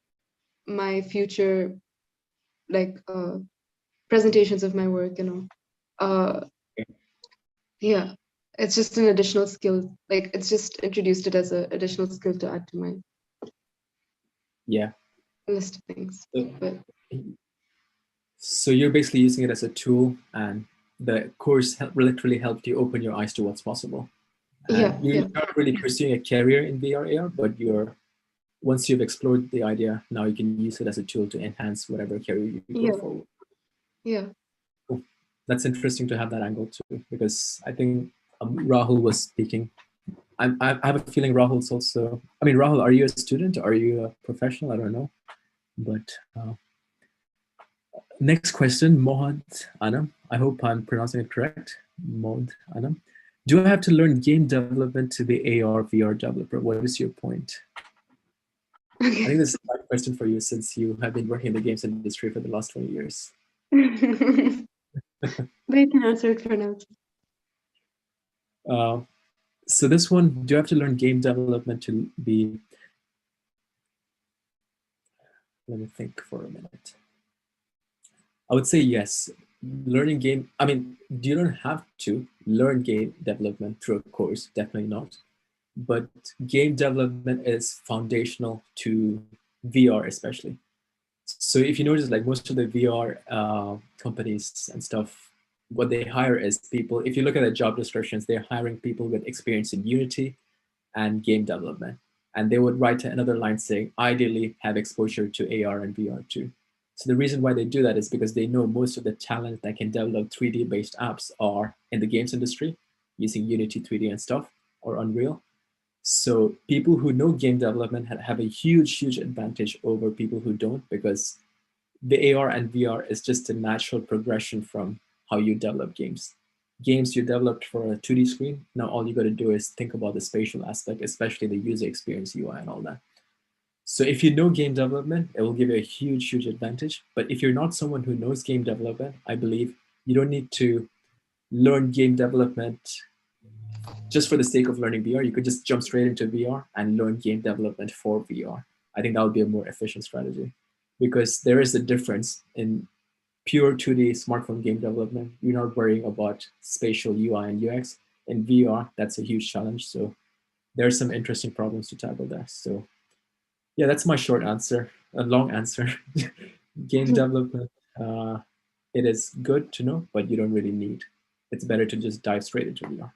my future, like presentations of my work, uh yeah, it's just an additional skill, like it's just introduced it as an additional skill to add to my yeah. list of things. So, But so you're basically using it as a tool, and the course literally helped you open your eyes to what's possible. And yeah, you're yeah, not really pursuing a career in VR AR, but once you've explored the idea, now you can use it as a tool to enhance whatever career you go yeah, forward. yeah. Cool. That's interesting to have that angle too, because I think Rahul was speaking. I have a feeling Rahul's also. I mean, Rahul, are you a student? Are you a professional? I don't know. But next question, Mohad Anam. I hope I'm pronouncing it correct. Mohad Anam. Do I have to learn game development to be AR VR developer? What is your point? I think Okay. this is a question for you since you have been working in the games industry for the last 20 years. But you can answer it for now. Uh, so this one, do you have to learn game development to be? Let me think for a minute. I would say yes. Learning game. I mean, you don't have to learn game development through a course. Definitely not. But game development is foundational to VR, especially. So if you notice, like most of the VR companies and stuff, what they hire is people. If you look at the job descriptions, they're hiring people with experience in Unity and game development, and they would write another line saying, ideally have exposure to AR and VR too. So the reason why they do that is because they know most of the talent that can develop 3D based apps are in the games industry using Unity 3D and stuff or Unreal. So people who know game development have a huge advantage over people who don't, because the AR and VR is just a natural progression from how you develop games. Games you developed for a 2D screen, now all you got to do is think about the spatial aspect, especially the user experience, UI, and all that. So if you know game development, it will give you a huge advantage. But if you're not someone who knows game development, I believe you don't need to learn game development just for the sake of learning VR. You could just jump straight into VR and learn game development for VR. I think that would be a more efficient strategy, because there is a difference in pure 2D smartphone game development. You're not worrying about spatial UI and UX. In VR, that's a huge challenge. So there are some interesting problems to tackle there. So yeah, that's my short answer, a long answer. Game development. it is good to know, but you don't really need. It's better to just dive straight into VR.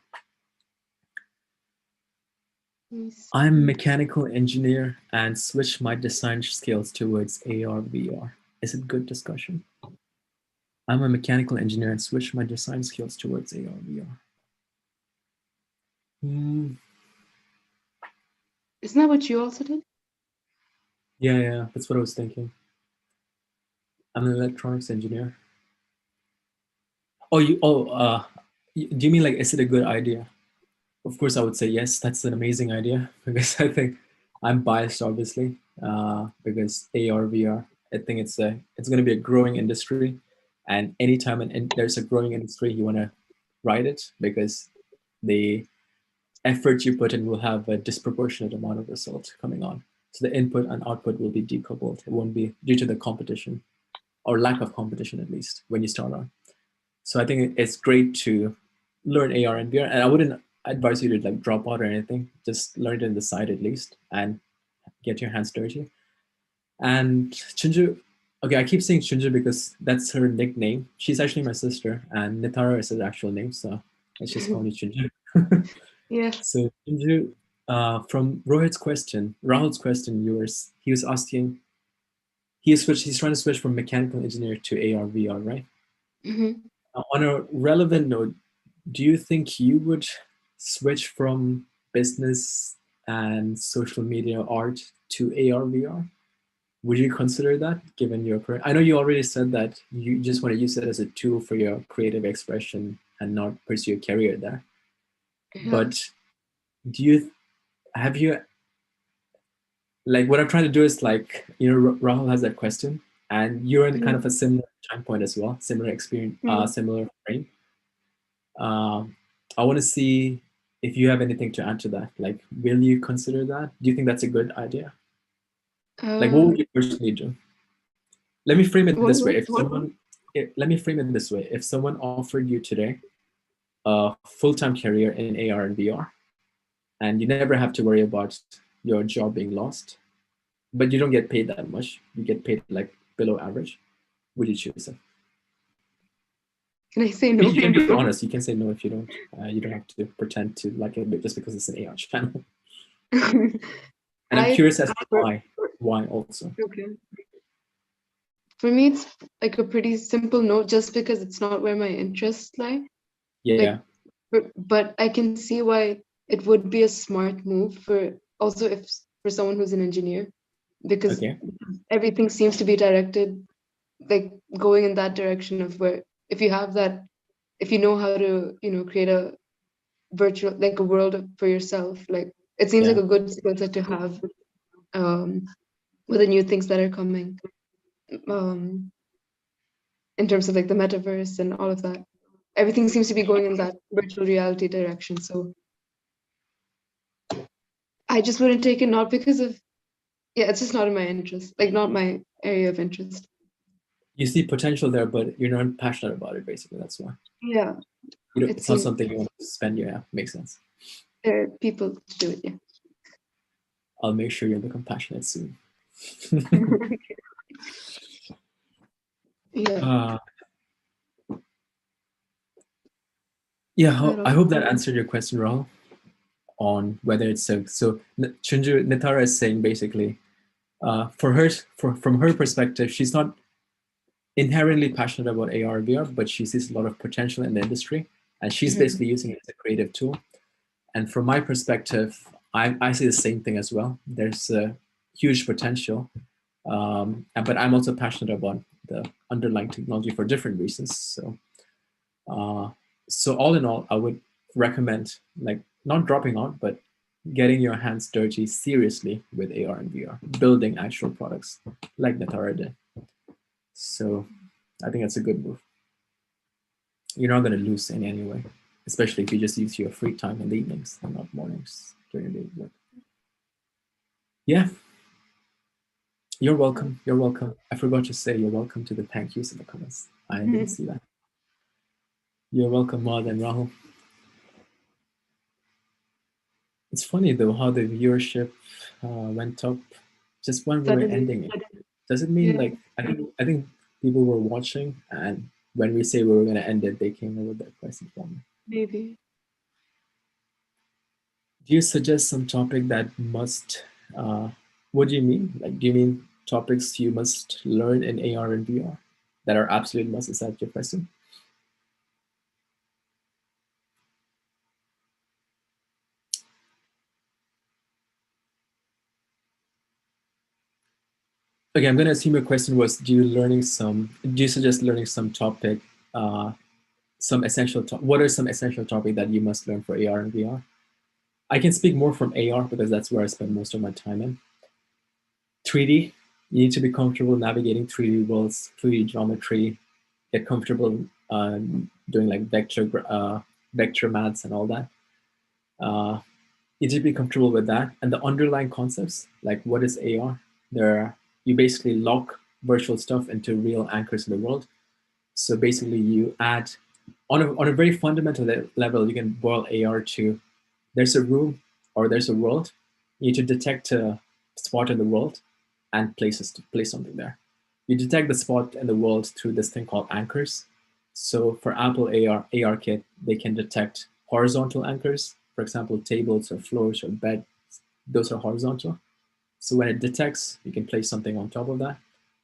I'm a mechanical engineer and switch my design skills towards AR VR. Is it good discussion? I'm a mechanical engineer and switch my design skills towards AR VR. Isn't that what you also did? Yeah, that's what I was thinking. I'm an electronics engineer. Do you mean like, is it a good idea? Of course, I would say yes. That's an amazing idea because I think I'm biased, obviously, because AR VR. I think it's going to be a growing industry, and anytime there's a growing industry, you want to ride it because the effort you put in will have a disproportionate amount of result coming on. So the input and output will be decoupled. It won't be due to the competition or lack of competition, at least when you start on. So I think it's great to learn AR and VR, and I wouldn't advise you to like drop out or anything. Just learn it in the side at least and get your hands dirty. And Chunju, okay, I keep saying Chunju because that's her nickname. She's actually my sister, and Nithara is her actual name, so let's just call me Chunju. Yeah. So Chunju, from Rahul's question, he was asking, he's trying to switch from mechanical engineer to AR VR, right? Mm-hmm. On a relevant note, do you think you would switch from business and social media art to AR VR? Would you consider that given your career? I know you already said that you just want to use it as a tool for your creative expression and not pursue a career there. Yeah. But have you, like what I'm trying to do is like, Rahul has that question and you're in kind of a similar time point as well, similar experience, similar frame. I want to see if you have anything to add to that. Like, will you consider that? Do you think that's a good idea? Like, what would you personally do? Let me frame it this way. Let me frame it this way. If someone offered you today a full-time career in AR and VR, and you never have to worry about your job being lost, but you don't get paid that much, you get paid like below average, would you choose it? Can I say no? You can be honest. You can say no if you don't. You don't have to pretend to like it just because it's an AR channel. And I'm curious as to why. Why also? Okay. For me, it's like a pretty simple no, just because it's not where my interests lie. Yeah. But I can see why it would be a smart move for someone who's an engineer, because everything seems to be directed, like going in that direction of where if you know how to, create a virtual, like a world for yourself, like it seems like a good skill set to have with the new things that are coming in terms of like the metaverse and all of that. Everything seems to be going in that virtual reality direction. So I just wouldn't take it, not because of, it's just not in my interest, like not my area of interest. You see potential there, but you're not passionate about it, basically. That's why. Yeah. It's not something you want to spend your, makes sense. There are people to do it, yeah. I'll make sure you'll become passionate soon. Yeah. I hope that answered your question, Rahul, on whether it's so Chunju Nithara is saying basically, from her perspective, she's not inherently passionate about AR VR, but she sees a lot of potential in the industry, and she's basically using it as a creative tool. And from my perspective, I see the same thing as well. There's a huge potential, but I'm also passionate about the underlying technology for different reasons. So all in all, I would recommend like not dropping out, but getting your hands dirty seriously with AR and VR, building actual products like Nithara did. So I think that's a good move. You're not going to lose any anyway, especially if you just use your free time in the evenings and not mornings during the work. Yeah. You're welcome. You're welcome. I forgot to say you're welcome to the thank yous in the comments. I didn't see that. You're welcome, Maud and Rahul. It's funny though how the viewership went up just when we were ending it. Does it mean like I think people were watching and when we say we were going to end it, they came up with that question for me. Maybe. Do you suggest some topic that must? Uh, what do you mean? Like, do you mean topics you must learn in AR and VR that are absolute must? Is that your question? Okay, I'm going to assume your question was: Do you suggest learning some topic? Uh, some essential. What are some essential topic that you must learn for AR and VR? I can speak more from AR because that's where I spend most of my time in. 3D, you need to be comfortable navigating 3D worlds, 3D geometry, get comfortable doing like vector maths and all that. Uh, you need to be comfortable with that. And the underlying concepts, like what is AR? You basically lock virtual stuff into real anchors in the world. So basically, you add on a very fundamental level, you can boil AR to there's a room or there's a world. You need to detect a spot in the world and place something there. You detect the spot in the world through this thing called anchors. So for Apple AR Kit, they can detect horizontal anchors, for example, tables or floors or bed. Those are horizontal. So when it detects, you can place something on top of that.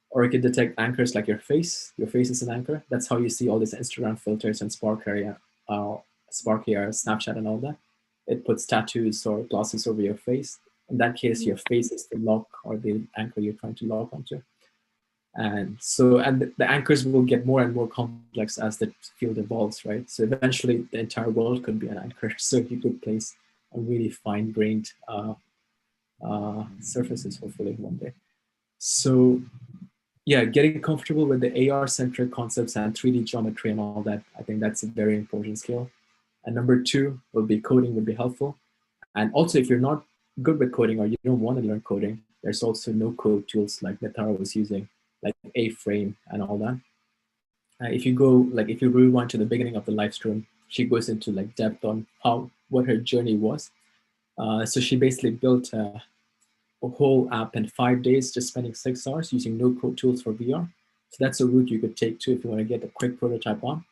Or it can detect anchors like your face. Your face is an anchor. That's how you see all these Instagram filters and Spark AR, Snapchat, and all that. It puts tattoos or glosses over your face. In that case, your face is the lock or the anchor you're trying to lock onto. And the anchors will get more and more complex as the field evolves, right? So eventually, the entire world could be an anchor. So you could place a really fine-grained surfaces, hopefully one day. So yeah, getting comfortable with the AR-centric concepts and 3D geometry and all that, I think that's a very important skill. And number two will be coding would be helpful. And also, if you're not good with coding or you don't want to learn coding, there's also no-code tools like Nithara was using, like A-Frame and all that. If you rewind to the beginning of the live stream, she goes into like depth on what her journey was. So she basically built a whole app in 5 days, just spending 6 hours using no-code tools for VR. So that's a route you could take too if you want to get a quick prototype on.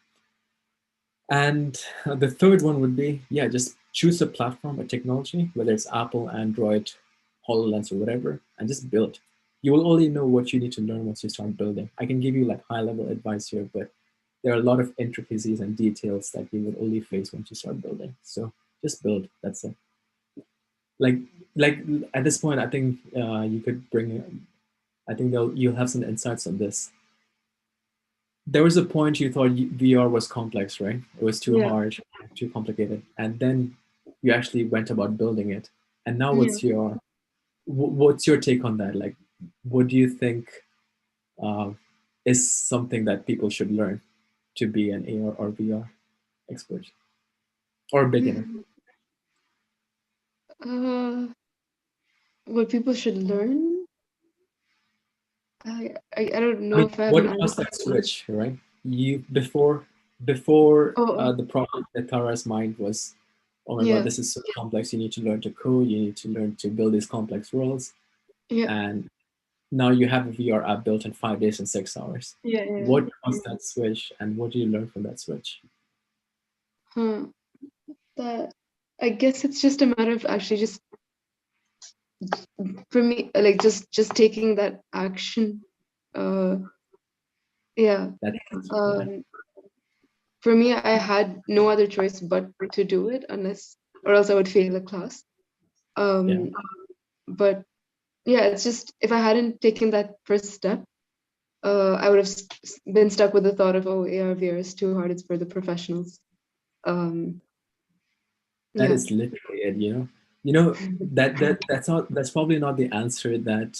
And the third one would be, yeah, just choose a platform, a technology, whether it's Apple, Android, HoloLens, or whatever, and just build. You will only know what you need to learn once you start building. I can give you like high-level advice here, but there are a lot of intricacies and details that you will only face once you start building. So just build. That's it. Like like at this point, I think you could bring. I think you'll have some insights on this. There was a point you thought VR was complex, right? It was too Yeah. hard, too complicated, and then you actually went about building it. And now, Yeah. what's your take on that? Like, what do you think uh, is something that people should learn to be an AR or VR expert or beginner? Uh, what people should learn? I don't I know mean, if I have what an caused answer. that switch, right? You before Oh, the project that Tara's mind was, oh my god, yeah. this is so complex. You need to learn to code. You need to learn to build these complex worlds. Yeah. And now you have a VR app built in 5 days and 6 hours. Yeah. Yeah. What caused that switch, and what do you learn from that switch? Huh. That I guess it's just a matter of actually just for me, like just taking that action. Uh, yeah. Yeah, Um, for me, I had no other choice but to do it unless, or else I would fail a class. yeah. Um, but yeah, it's just if I hadn't taken that first step, I would have been stuck with the thought of, oh, AR VR is too hard. It's for the professionals. Um, That yeah. is literally it. That's probably not the answer that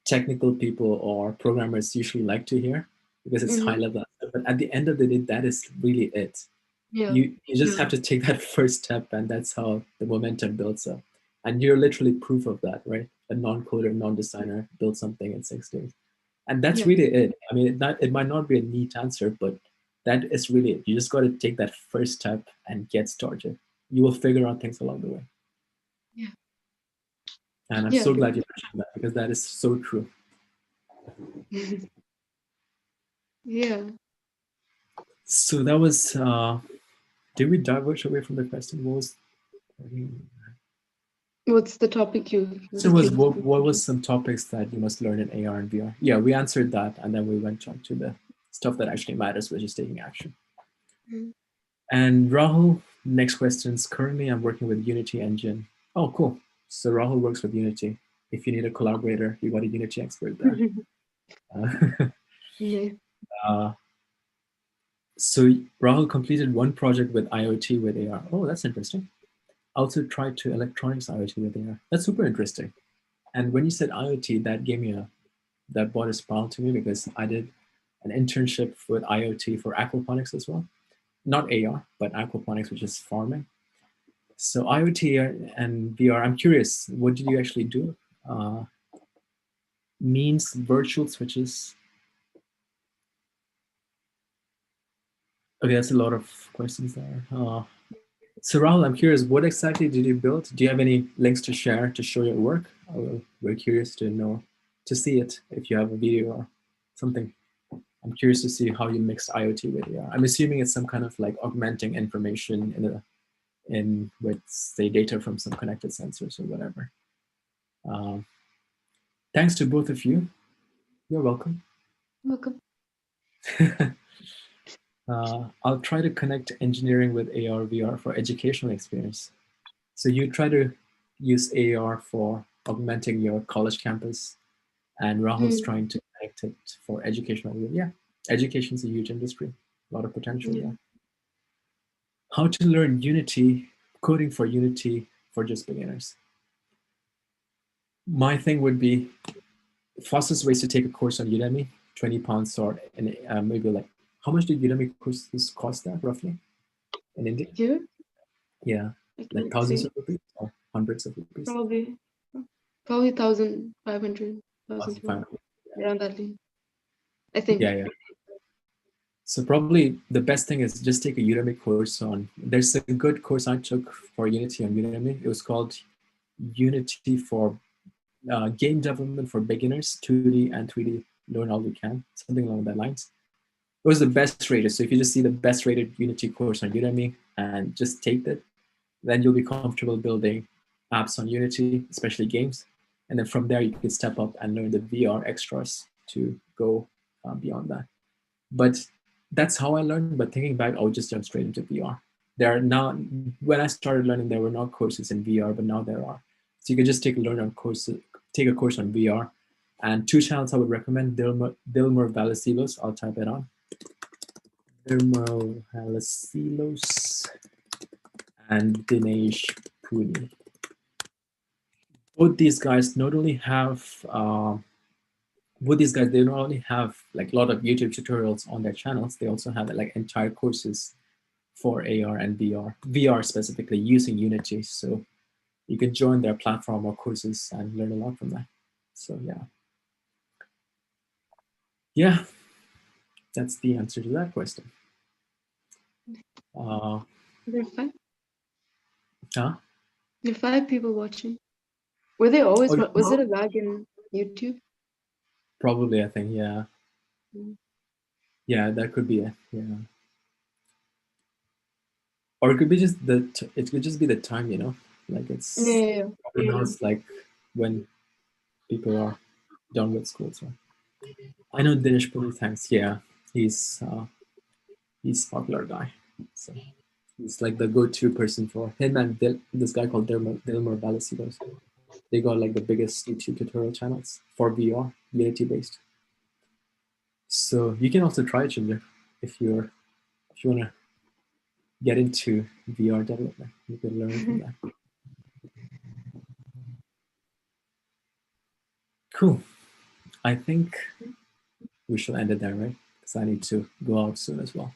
technical people or programmers usually like to hear because it's high Hmm. level. But at the end of the day, that is really it. Yeah. You just have to take that first step, and that's how the momentum builds up. And you're literally proof of that, right? A non-coder, non-designer built something in 6 days, and that's Yeah. really it. I mean, it might not be a neat answer, but that is really it. You just got to take that first step and get started. You will figure out things along the way. Yeah. And I'm Yeah. so glad you mentioned that because that is so true. Yeah. So that was, did we diverge away from the question? What was, What's the topic you so was was thinking? what was some topics that you must learn in AR and VR? Yeah, we answered that, and then we went on to the stuff that actually matters, which is taking action. Mhm. And Rahul, next questions. Currently, I'm working with Unity Engine. Oh, cool. So Rahul works with Unity. If you need a collaborator, you got a Unity expert there. Yeah. Uh, so Rahul completed one project with IoT with AR. Oh, that's interesting. Also tried to electronics IoT with AR. That's super interesting. And when you said IoT, that gave me that brought a smile to me because I did an internship with IoT for aquaponics as well. Not AR, but aquaponics, which is farming. So IoT and VR, I'm curious, what did you actually do? Means virtual switches. Okay, that's a lot of questions there. So Rahul, I'm curious, what exactly did you build? Do you have any links to share to show your work? We're curious to know, to see it if you have a video or something. I'm curious to see how you mixed IoT with AR. I'm assuming it's some kind of like augmenting information in with say data from some connected sensors or whatever. Um, Thanks to both of you. You're welcome. Welcome. I'll try to connect engineering with AR VR for educational experience. So you try to use AR for augmenting your college campus, and Rahul's Mm. trying to connect it for educational. Yeah, education is a huge industry, a lot of potential Yeah. there. How to learn Unity, coding for Unity for just beginners. My thing would be fastest ways to take a course on Udemy, £20 or maybe like, how much did Udemy courses cost that roughly in India? Here, Yeah, I like can thousands see of rupees or hundreds of rupees. probably 1,500, Fine. around that line. I think. Yeah, yeah. So probably the best thing is just take a Udemy course on. There's a good course I took for Unity on Udemy. It was called Unity for Game Development for Beginners, 2D and 3D. Learn all you can, something along that lines. It was the best rated. So if you just see the best rated Unity course on Udemy and just take that, then you'll be comfortable building apps on Unity, especially games. And then from there, you can step up and learn the VR extras to go beyond that. But that's how I learned. But thinking back, I would just jump straight into VR. There are now, when I started learning, there were not courses in VR, but now there are. So you can just take a course on VR. And two channels I would recommend: Dilmer Valasilos. I'll type it on. Dilmer Valasilos and Dinesh Puni. Both these guys not only have they not only have like a lot of YouTube tutorials on their channels, they also have like entire courses for AR and VR specifically using Unity. So you can join their platform or courses and learn a lot from that. So yeah, that's the answer to that question. There are five. Huh? There are five people watching. Were they always? Oh, Was there a lag in YouTube? probably, I think, yeah. Mm. Yeah, that could be it. Yeah. Or it could be just it could just be the time, like it's Yeah. it's like when people are done with school. So I know Dinesh Puri, thanks. Yeah, he's he's a popular guy. So he's like the go-to person for him and this guy called Dilmer Balasidos. They got like the biggest YouTube tutorial channels for VR, Unity based. So you can also try it, Chandra, if you wanna get into VR development. You can learn from that. Cool. I think we shall end it there, right? Because I need to go out soon as well.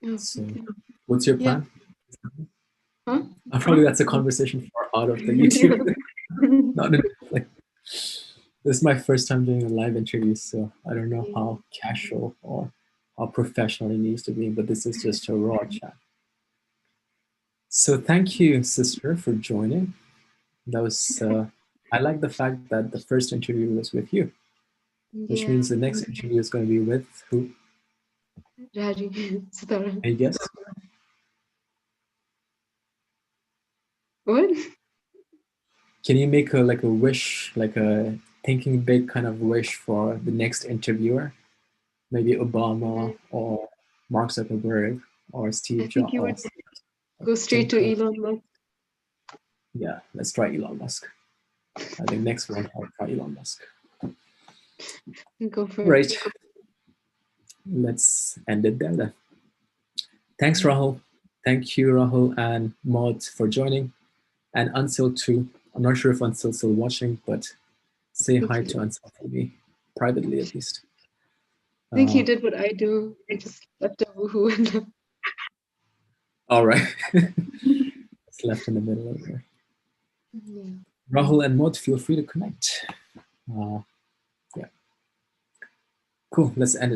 Oh, So, okay. what's your Yeah. plan? Huh? Probably that's a conversation for out of the YouTube. Not like this is my first time doing a live interview, so I don't know how casual or how professional it needs to be, but this is just a raw chat. So thank you, sister, for joining. That was I like the fact that the first interview was with you, which Yeah. means the next interview is going to be with who? Raji, Sitara. I guess. What? Can you make a wish, like a thinking big kind of wish for the next interviewer? Maybe Obama or Mark Zuckerberg or I Steve think Jobs you or would go Tim straight to Cook. Elon Musk. Yeah, let's try Elon Musk. I think next one I'll try Elon Musk. Go for Right. it. Let's end it there then. Thanks, Rahul. Thank you, Rahul and Maud, for joining. And Ansil too. I'm not sure if Ansil's still watching, but say Thank hi you. to Ansil for me, privately at least. I think he did what I do. I just left a woohoo and All right. It's left in the middle over there. yeah. Rahul and Maud, feel free to connect. Yeah. Cool. Let's end it.